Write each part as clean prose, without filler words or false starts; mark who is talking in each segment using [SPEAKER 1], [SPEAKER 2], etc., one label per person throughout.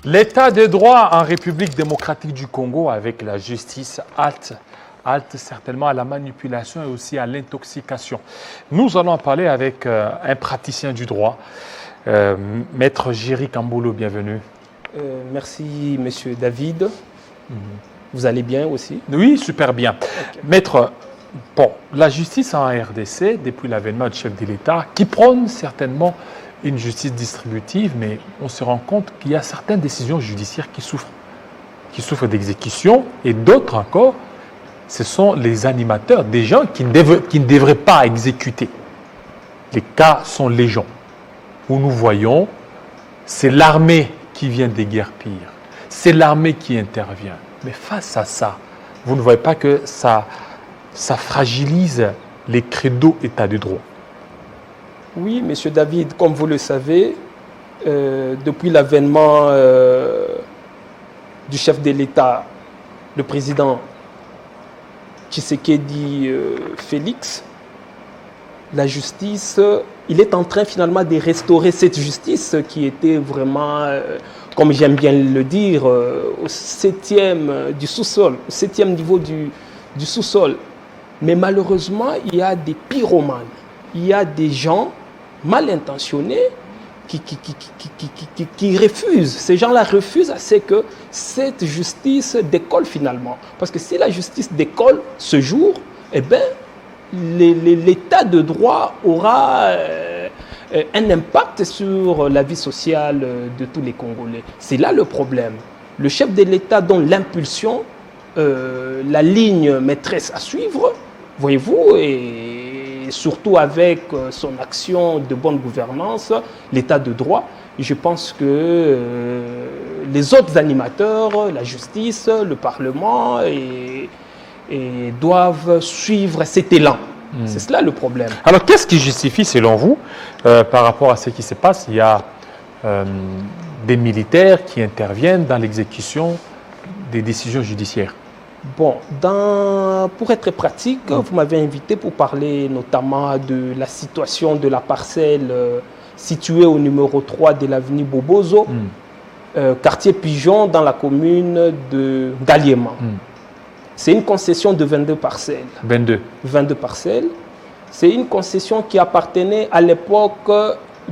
[SPEAKER 1] L'état de droit en République démocratique du Congo avec la justice halte certainement à la manipulation et aussi à l'intoxication. Nous allons en parler avec un praticien du droit, Maître Géry Kambolo, bienvenue.
[SPEAKER 2] Merci, Monsieur David. Vous allez bien aussi?
[SPEAKER 1] Oui, super bien. Okay. Maître, bon, la justice en RDC, depuis l'avènement du chef de l'État, qui prône certainement une justice distributive, mais on se rend compte qu'il y a certaines décisions judiciaires qui souffrent d'exécution, et d'autres encore, ce sont les animateurs, des gens qui ne devraient pas exécuter. Les cas sont légion. Où nous voyons, c'est l'armée qui vient déguerpir, c'est l'armée qui intervient. Mais face à ça, vous ne voyez pas que ça fragilise les credos état de droit?
[SPEAKER 2] Oui, Monsieur David, comme vous le savez, depuis l'avènement du chef de l'État, le président Tshisekedi Félix, la justice, il est en train finalement de restaurer cette justice qui était vraiment, comme j'aime bien le dire, au 7e du sous-sol, au 7e niveau du sous-sol. Mais malheureusement, il y a des pyromanes, il y a des gens mal intentionnés qui refusent. Ces gens-là refusent à ce que cette justice décolle finalement. Parce que si la justice décolle ce jour, eh bien, l'état de droit aura un impact sur la vie sociale de tous les Congolais. C'est là le problème. Le chef de l'État donne l'impulsion, la ligne maîtresse à suivre, voyez-vous, et surtout avec son action de bonne gouvernance, l'état de droit. Je pense que les autres animateurs, la justice, le Parlement, doivent suivre cet élan. C'est cela le problème.
[SPEAKER 1] Alors, qu'est-ce qui justifie, selon vous, par rapport à ce qui se passe? Il y a des militaires qui interviennent dans l'exécution des décisions judiciaires.
[SPEAKER 2] Bon, pour être pratique, vous m'avez invité pour parler notamment de la situation de la parcelle située au numéro 3 de l'avenue Bobozo, quartier Pigeon, dans la commune de Galiema. C'est une concession de 22 parcelles. 22 parcelles. C'est une concession qui appartenait à l'époque,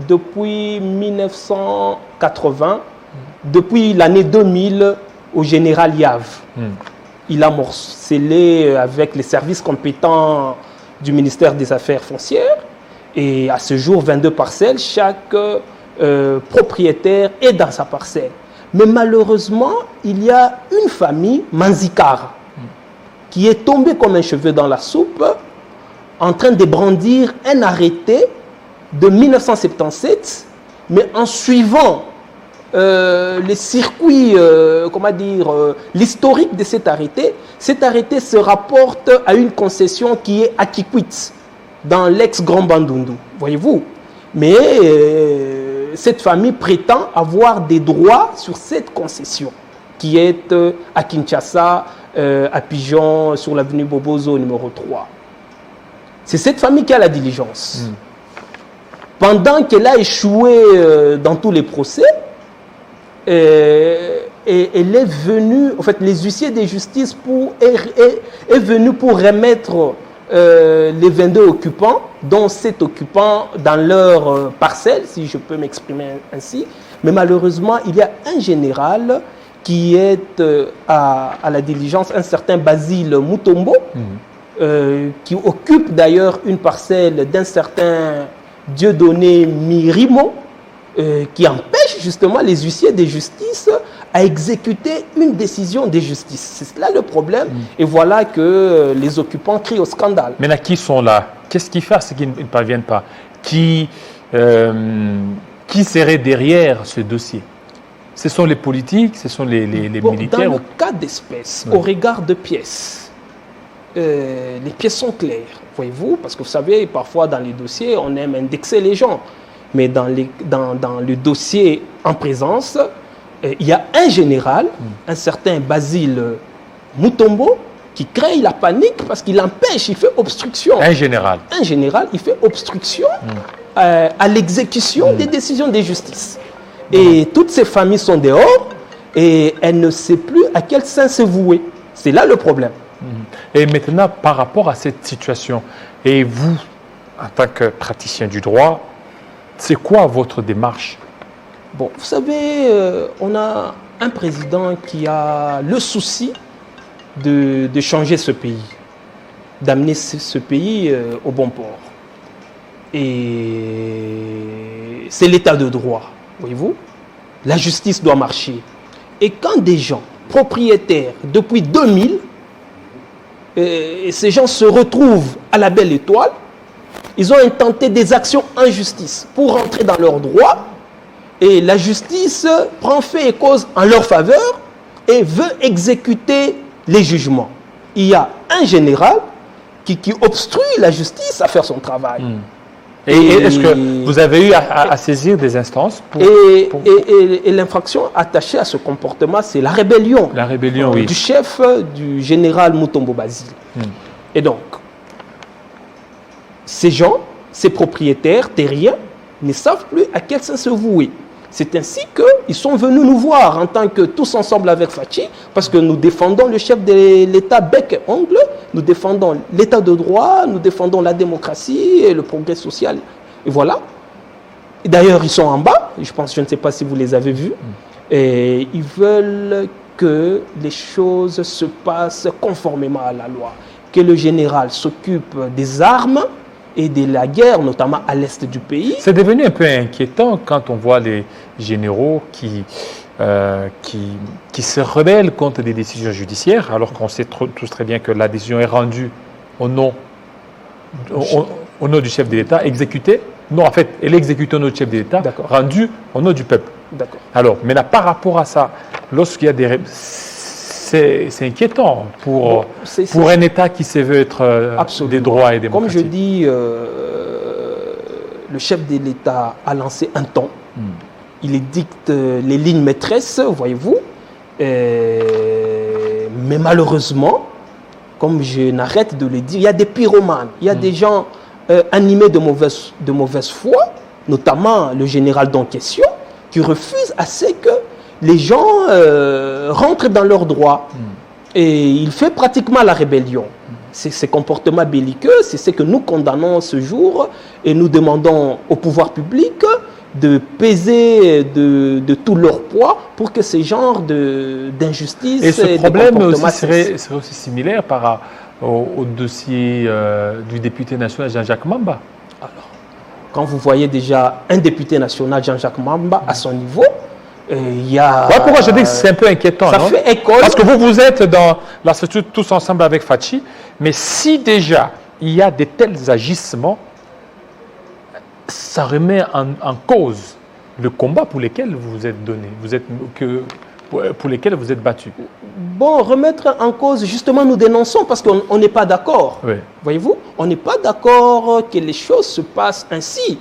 [SPEAKER 2] depuis 1980, depuis l'année 2000, au général Yav. Il a morcelé avec les services compétents du ministère des Affaires foncières. Et à ce jour, 22 parcelles, chaque propriétaire est dans sa parcelle. Mais malheureusement, il y a une famille, Manzikara, qui est tombée comme un cheveu dans la soupe, en train de brandir un arrêté de 1977, mais en suivant les circuits, l'historique de cet arrêté se rapporte à une concession qui est à Kikwit, dans l'ex-Grand Bandundu, voyez-vous. Mais cette famille prétend avoir des droits sur cette concession, qui est à Kinshasa, à Pigeon, sur l'avenue Bobozo, numéro 3. C'est cette famille qui a la diligence. Pendant qu'elle a échoué dans tous les procès, et elle est venue, en fait, les huissiers de justice est venu pour remettre les 22 occupants, dont 7 occupants dans leur parcelle, si je peux m'exprimer ainsi. Mais malheureusement, il y a un général qui est à la diligence, un certain Basile Mutombo, qui occupe d'ailleurs une parcelle d'un certain Dieudonné Mirimo, qui empêche justement les huissiers de justice à exécuter une décision de justice. C'est là le problème. Et voilà que les occupants crient au scandale.
[SPEAKER 1] Maintenant, qui sont là? Qu'est-ce qui fait à ce qu'ils ne parviennent pas? Qui serait derrière ce dossier? Ce sont les politiques, ce sont les militaires?
[SPEAKER 2] Dans le cas d'espèce, au regard de pièces, les pièces sont claires, voyez-vous, parce que vous savez, parfois dans les dossiers, on aime indexer les gens. Mais dans le dossier en présence, il y a un général, un certain Basile Mutombo, qui crée la panique parce qu'il empêche, il fait obstruction.
[SPEAKER 1] Un général,
[SPEAKER 2] il fait obstruction à l'exécution des décisions de justice. Et toutes ces familles sont dehors. et elle ne sait plus à quel sein se vouer. C'est là le problème.
[SPEAKER 1] Et maintenant, par rapport à cette situation, et vous, en tant que praticien du droit, c'est quoi votre démarche?
[SPEAKER 2] Bon, vous savez, on a un président qui a le souci de changer ce pays, d'amener ce pays au bon port. Et c'est l'état de droit, voyez-vous. La justice doit marcher. Et quand des gens propriétaires depuis 2000, ces gens se retrouvent à la belle étoile, ils ont intenté des actions en justice pour rentrer dans leurs droits, et la justice prend fait et cause en leur faveur et veut exécuter les jugements. Il y a un général qui obstrue la justice à faire son travail.
[SPEAKER 1] Et est-ce que vous avez eu à saisir des instances
[SPEAKER 2] et l'infraction attachée à ce comportement, c'est la rébellion.
[SPEAKER 1] La rébellion, oui.
[SPEAKER 2] Du chef du général Mutombo Basile. Et donc, ces gens, ces propriétaires terriens, ne savent plus à quel sens se vouer. C'est ainsi qu'ils sont venus nous voir en tant que tous ensemble avec Fachi, parce que nous défendons le chef de l'État bec et ongle, nous défendons l'État de droit, nous défendons la démocratie et le progrès social. Et voilà. D'ailleurs, ils sont en bas, je ne sais pas si vous les avez vus, et ils veulent que les choses se passent conformément à la loi, que le général s'occupe des armes et de la guerre, notamment à l'est du pays. C'est
[SPEAKER 1] devenu un peu inquiétant quand on voit les généraux qui se rebellent contre des décisions judiciaires, alors qu'on sait tous très bien que la décision est rendue au nom du chef de l'État, exécutée. Non, en fait, elle est exécutée au nom du chef de l'État, rendue au nom du peuple. Alors, maintenant, par rapport à ça, lorsqu'il y a des... C'est inquiétant pour un État qui se veut être des droits et démocratique.
[SPEAKER 2] Comme je dis, le chef de l'État a lancé un ton. Il édicte les lignes maîtresses, voyez-vous. Mais malheureusement, comme je n'arrête de le dire, il y a des pyromanes, il y a des gens animés de mauvaise foi, notamment le général d'en question, qui refuse à ce que les gens rentrent dans leurs droits. Et il fait pratiquement la rébellion. Ces comportements belliqueux, c'est ce que nous condamnons ce jour et nous demandons au pouvoir public de peser de tout leur poids pour que ces genres d'injustices...
[SPEAKER 1] Et ce problème aussi serait aussi similaire au dossier du député national Jean-Jacques Mamba.
[SPEAKER 2] Alors, quand vous voyez déjà un député national Jean-Jacques Mamba à son niveau, il y a...
[SPEAKER 1] Pourquoi je dis que c'est un peu inquiétant,
[SPEAKER 2] ça fait école.
[SPEAKER 1] Parce que vous êtes dans la structure tous ensemble avec Fachi, mais si déjà il y a de tels agissements, ça remet en cause le combat pour lequel vous vous êtes donné, pour lesquels vous êtes battu.
[SPEAKER 2] Bon, remettre en cause, justement, nous dénonçons parce qu'on n'est pas d'accord.
[SPEAKER 1] Oui.
[SPEAKER 2] Voyez-vous, on n'est pas d'accord que les choses se passent ainsi.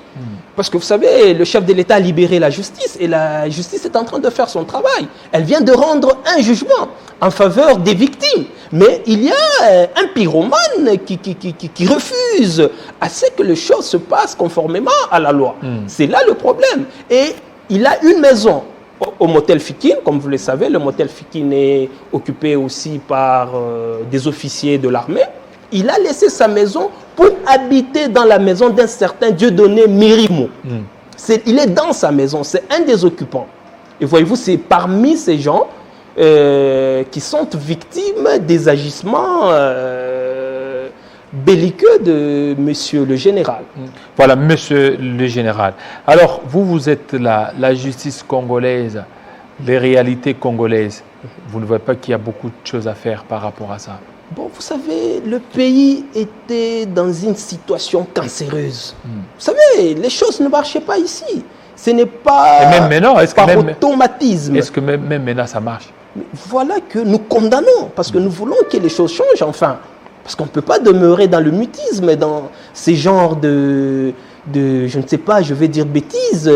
[SPEAKER 2] Parce que vous savez, le chef de l'État a libéré la justice et la justice est en train de faire son travail. Elle vient de rendre un jugement en faveur des victimes. Mais il y a un pyromane qui refuse à ce que les choses se passent conformément à la loi. C'est là le problème. Et il a une maison au motel Fikine, comme vous le savez. Le motel Fikine est occupé aussi par des officiers de l'armée. Il a laissé sa maison pour habiter dans la maison d'un certain Dieudonné Mirimo. Il est dans sa maison, c'est un des occupants. Et voyez-vous, c'est parmi ces gens qui sont victimes des agissements belliqueux de monsieur le général.
[SPEAKER 1] Voilà, monsieur le général. Alors, vous êtes la justice congolaise, les réalités congolaises. Vous ne voyez pas qu'il y a beaucoup de choses à faire par rapport à ça?
[SPEAKER 2] Bon, vous savez, le pays était dans une situation cancéreuse. Vous savez, les choses ne marchaient pas ici. Ce n'est pas par automatisme.
[SPEAKER 1] Est-ce que même maintenant ça marche?
[SPEAKER 2] Voilà que nous condamnons, parce que nous voulons que les choses changent, enfin. Parce qu'on ne peut pas demeurer dans le mutisme, dans ces genres de je ne sais pas, je vais dire bêtises,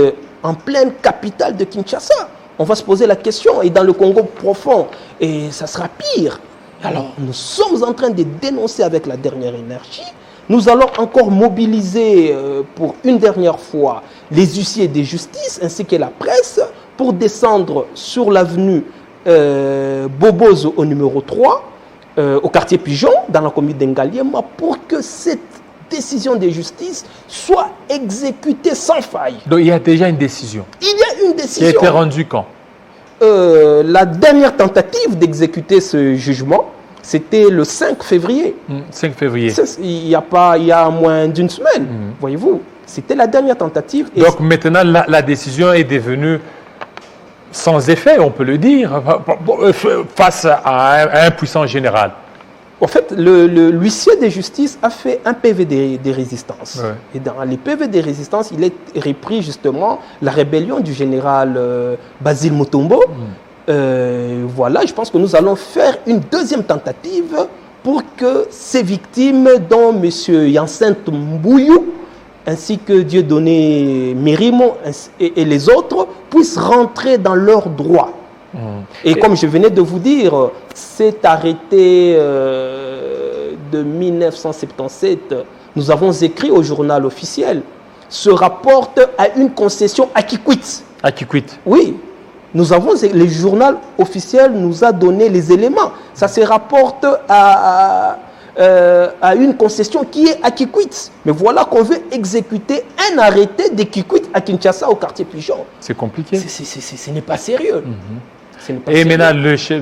[SPEAKER 2] en pleine capitale de Kinshasa. On va se poser la question, et dans le Congo profond, et ça sera pire. Alors, nous sommes en train de dénoncer avec la dernière énergie. Nous allons encore mobiliser pour une dernière fois les huissiers de justice ainsi que la presse pour descendre sur l'avenue Bobozo au numéro 3, au quartier Pigeon, dans la commune d'Engaliema, pour que cette décision de justice soit exécutée sans faille.
[SPEAKER 1] Donc il y a déjà une décision.
[SPEAKER 2] Il y a une décision.
[SPEAKER 1] Qui a été rendue quand?
[SPEAKER 2] La dernière tentative d'exécuter ce jugement, c'était le 5 février.
[SPEAKER 1] 5 février.
[SPEAKER 2] Il y a moins d'une semaine, voyez-vous. C'était la dernière tentative. Et
[SPEAKER 1] donc maintenant, la décision est devenue sans effet, on peut le dire, face à un puissant général.
[SPEAKER 2] En fait, l'huissier de justice a fait un PV de résistance. Ouais. Et dans les PV de résistance, il est repris justement la rébellion du général Basile Mutombo. Voilà, je pense que nous allons faire une deuxième tentative pour que ces victimes, dont M. Yancent Mbouyou, ainsi que Dieudonné Mérimo et les autres, puissent rentrer dans leurs droits. Et comme je venais de vous dire, cet arrêté de 1977, nous avons écrit au journal officiel, se rapporte à une concession à Kikwit.
[SPEAKER 1] À Kikwit.
[SPEAKER 2] Oui. Le journal officiel nous a donné les éléments. Ça se rapporte à une concession qui est à Kikwit. Mais voilà qu'on veut exécuter un arrêté de Kikwit à Kinshasa au quartier Pigeon.
[SPEAKER 1] C'est compliqué.
[SPEAKER 2] Ce n'est pas sérieux.
[SPEAKER 1] Et maintenant,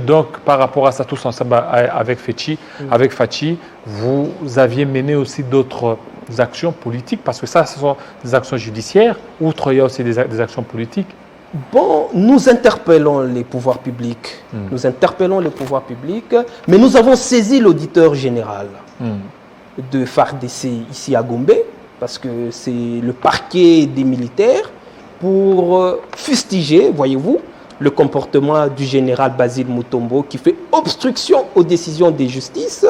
[SPEAKER 1] donc, par rapport à ça, tous ensemble avec Fachi, vous aviez mené aussi d'autres actions politiques, parce que ça, ce sont des actions judiciaires, outre il y a aussi des actions politiques.
[SPEAKER 2] Bon, nous interpellons les pouvoirs publics. Nous interpellons les pouvoirs publics, mais nous avons saisi l'auditeur général de FARDC ici à Gombe, parce que c'est le parquet des militaires, pour fustiger, voyez-vous, le comportement du général Basile Mutombo qui fait obstruction aux décisions de justice.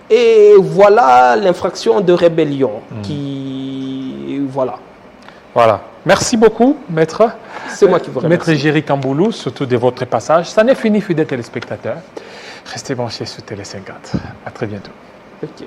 [SPEAKER 2] Et voilà l'infraction de rébellion qui... Voilà.
[SPEAKER 1] Voilà. Merci beaucoup, maître.
[SPEAKER 2] C'est moi qui vous remercie.
[SPEAKER 1] Maître Géry Kamboulou, surtout de votre passage. Ça n'est fini, fidèles téléspectateurs. Restez branchés sur Télé 50. À très bientôt.
[SPEAKER 2] Okay.